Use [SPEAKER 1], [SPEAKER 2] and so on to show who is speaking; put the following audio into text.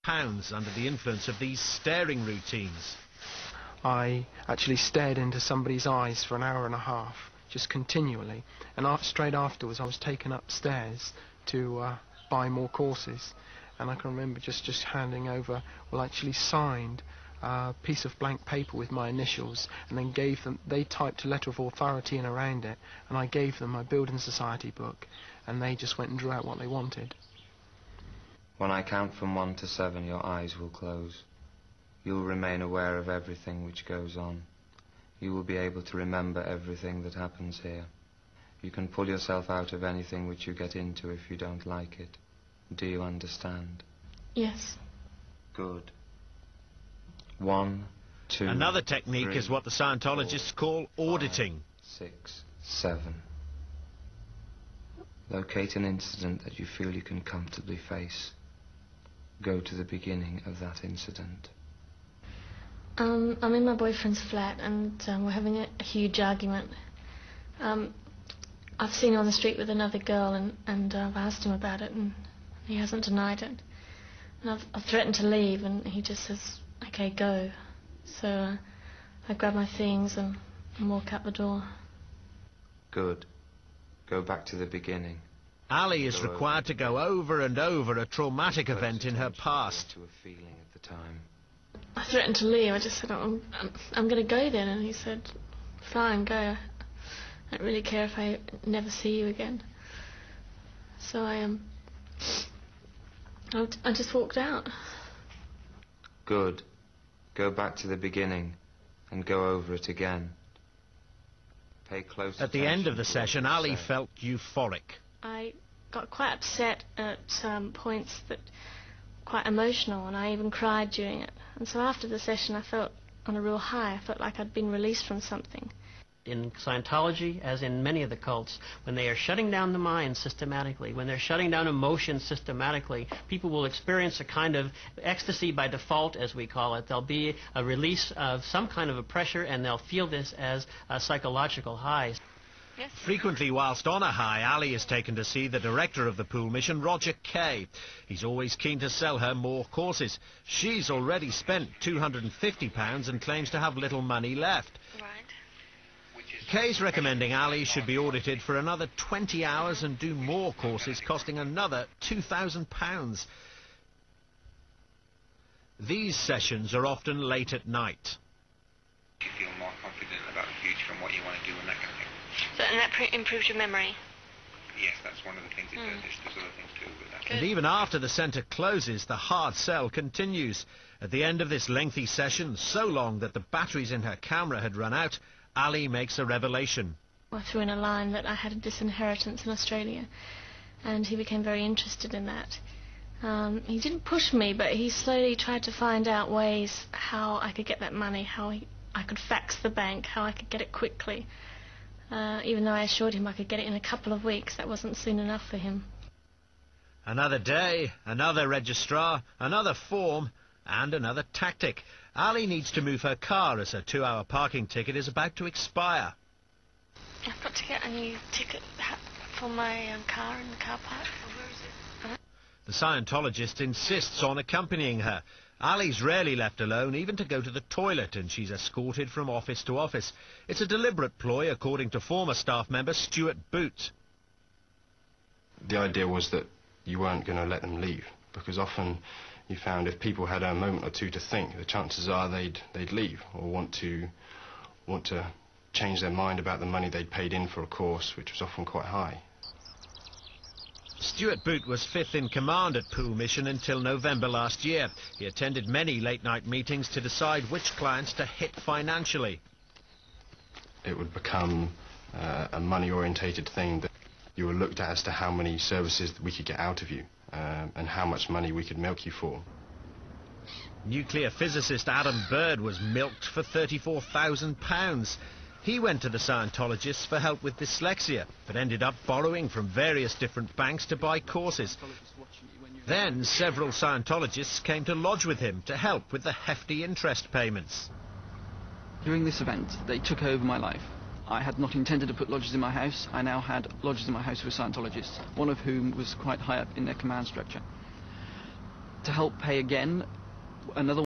[SPEAKER 1] pounds under the influence of these staring routines.
[SPEAKER 2] I actually stared into somebody's eyes for an hour and a half, just continually, and straight afterwards I was taken upstairs to buy more courses, and I can remember just handing over, well, actually signed a piece of blank paper with my initials, and then gave them, they typed a letter of authority in around it, and I gave them my building society book, and they just went and drew out what they wanted.
[SPEAKER 3] When I count from 1 to 7, your eyes will close. You will remain aware of everything which goes on. You will be able to remember everything that happens here. You can pull yourself out of anything which you get into if you don't like it. Do you understand?
[SPEAKER 4] Yes.
[SPEAKER 3] Good. 1, 2,
[SPEAKER 1] Another technique
[SPEAKER 3] 3,
[SPEAKER 1] is what the Scientologists call auditing.
[SPEAKER 3] 5, 6, 7. Locate an incident that you feel you can comfortably face. Go to the beginning of that incident.
[SPEAKER 4] I'm in my boyfriend's flat, and we're having a huge argument. I've seen him on the street with another girl, and I've asked him about it, and he hasn't denied it. And I've threatened to leave, and he just says, okay, go. So I grab my things and walk out the door.
[SPEAKER 3] Good. Go back to the beginning.
[SPEAKER 1] Ali is required to go over and over a traumatic event in her past.
[SPEAKER 3] To a feeling at the time.
[SPEAKER 4] I threatened to leave. I just said, I'm going to go then, and he said, fine, go. I don't really care if I never see you again. So I just walked out.
[SPEAKER 3] Good. Go back to the beginning and go over it again. Pay close attention.
[SPEAKER 1] At the end of the session, Ali felt euphoric.
[SPEAKER 4] I got quite upset at points, that quite emotional, and I even cried during it. And so after the session I felt on a real high. I felt like I'd been released from something.
[SPEAKER 5] In Scientology, as in many of the cults, when they are shutting down the mind systematically, when they're shutting down emotions systematically, people will experience a kind of ecstasy by default, as we call it. There'll be a release of some kind of a pressure, and they'll feel this as a psychological high.
[SPEAKER 4] Yes.
[SPEAKER 1] Frequently, whilst on a high, Ali is taken to see the director of the pool mission, Roger Kay. He's always keen to sell her more courses. She's already spent £250 and claims to have little money left.
[SPEAKER 4] Right.
[SPEAKER 1] Kay's recommending Ali should be audited for another 20 hours and do more courses, costing another £2,000. These sessions are often late at night.
[SPEAKER 6] You feel more confident about the future and what you want to do and that kind of thing.
[SPEAKER 4] So, and that improves your memory?
[SPEAKER 6] Yes, that's one of the things it does. There's other things too with that.
[SPEAKER 1] And even after the centre closes, the hard sell continues. At the end of this lengthy session, so long that the batteries in her camera had run out, Ali makes a revelation.
[SPEAKER 4] I threw in a line that I had a disinheritance in Australia, and he became very interested in that. He didn't push me, but he slowly tried to find out ways how I could get that money, how I could fax the bank, how I could get it quickly. Even though I assured him I could get it in a couple of weeks, that wasn't soon enough for him.
[SPEAKER 1] Another day, another registrar, another form, and another tactic. Ali needs to move her car as her 2-hour parking ticket is about to expire.
[SPEAKER 4] I've got to get a new ticket for my car in the car park. Where is it?
[SPEAKER 1] The Scientologist insists on accompanying her. Ali's rarely left alone, even to go to the toilet, and she's escorted from office to office. It's a deliberate ploy, according to former staff member Stuart Boot.
[SPEAKER 7] The idea was that you weren't going to let them leave, because often you found if people had a moment or two to think, the chances are they'd leave or want to change their mind about the money they'd paid in for a course, which was often quite high.
[SPEAKER 1] Stuart Boot was 5th in command at Pool Mission until November last year. He attended many late-night meetings to decide which clients to hit financially.
[SPEAKER 7] It would become a money-orientated thing, that you were looked at as to how many services that we could get out of you and how much money we could milk you for.
[SPEAKER 1] Nuclear physicist Adam Bird was milked for £34,000. He went to the Scientologists for help with dyslexia, but ended up borrowing from various different banks to buy courses. Then several Scientologists came to lodge with him to help with the hefty interest payments.
[SPEAKER 8] During this event, they took over my life. I had not intended to put lodgers in my house. I now had lodgers in my house who were Scientologists, one of whom was quite high up in their command structure. to help pay again, another